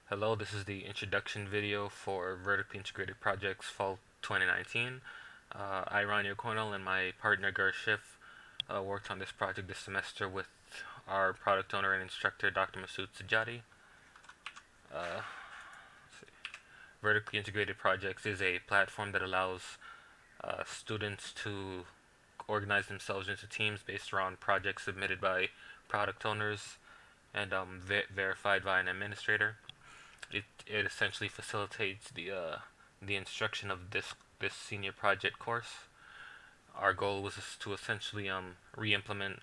Hello, this is the introduction video for Vertically Integrated Projects Fall 2019. I, Ronyo Corneille, and my partner Gersch Schiff worked on this project this semester with our product owner and instructor, Dr. Masoud Sadjadi. Uh, Vertically Integrated Projects is a platform that allows students to organize themselves into teams based around projects submitted by product owners and verified by an administrator. It essentially facilitates the instruction of this senior project course. Our goal was to essentially re-implement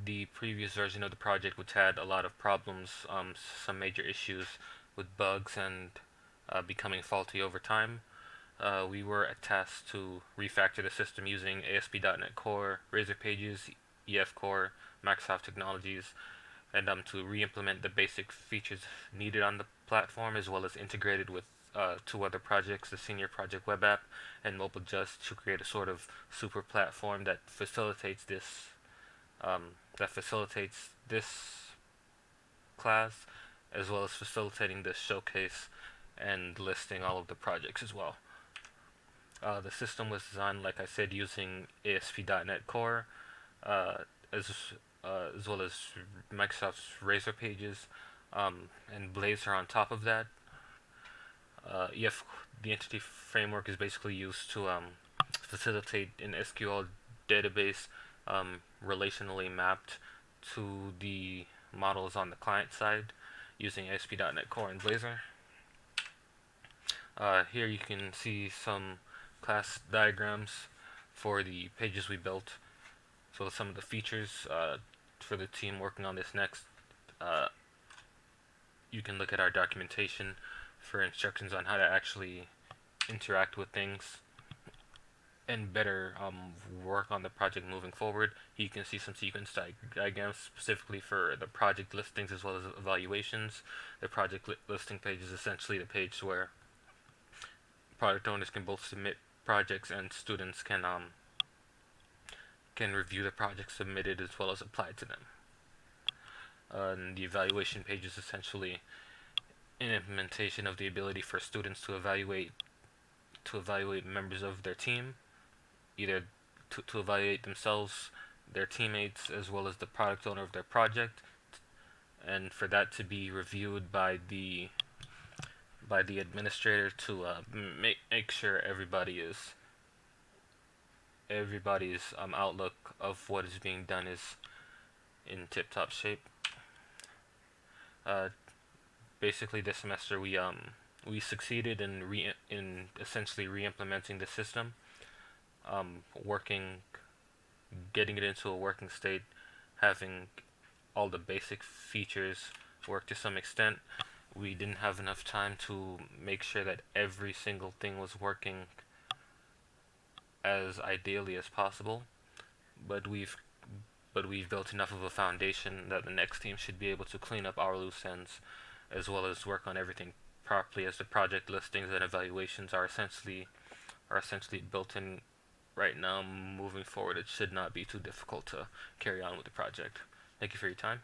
the previous version of the project, which had a lot of problems, some major issues with bugs and becoming faulty over time. We were tasked to refactor the system using ASP.NET Core, Razor Pages, EF Core, Microsoft Technologies, and to re-implement the basic features needed on the platform, as well as integrated with two other projects, the Senior Project Web App and Mobile Just, to create a sort of super platform that facilitates this class, as well as facilitating this showcase and listing all of the projects as well. The system was designed, like I said, using ASP.NET Core, uh, as as well as Microsoft's Razor Pages, and Blazor on top of that. The entity framework is basically used to facilitate an SQL database relationally mapped to the models on the client side using ASP.NET Core and Blazor. Here you can see some class diagrams for the pages we built. So some of the features for the team working on this next, you can look at our documentation for instructions on how to actually interact with things and better work on the project moving forward. You can see some sequence diagrams specifically for the project listings as well as evaluations. The project listing page is essentially the page where product owners can both submit projects and students can review the projects submitted as well as apply to them. And the evaluation page is essentially an implementation of the ability for students to evaluate members of their team, either to evaluate themselves, their teammates, as well as the product owner of their project, and for that to be reviewed by the administrator to make sure everybody's outlook of what is being done is in tip-top shape. Basically, this semester we succeeded in essentially re-implementing the system, getting it into a working state, having all the basic features work to some extent. We didn't have enough time to make sure that every single thing was working as ideally as possible, but we've built enough of a foundation that the next team should be able to clean up our loose ends, as well as work on everything properly, as the project listings and evaluations are essentially built in right now. Moving forward, it should not be too difficult to carry on with the project. Thank you for your time.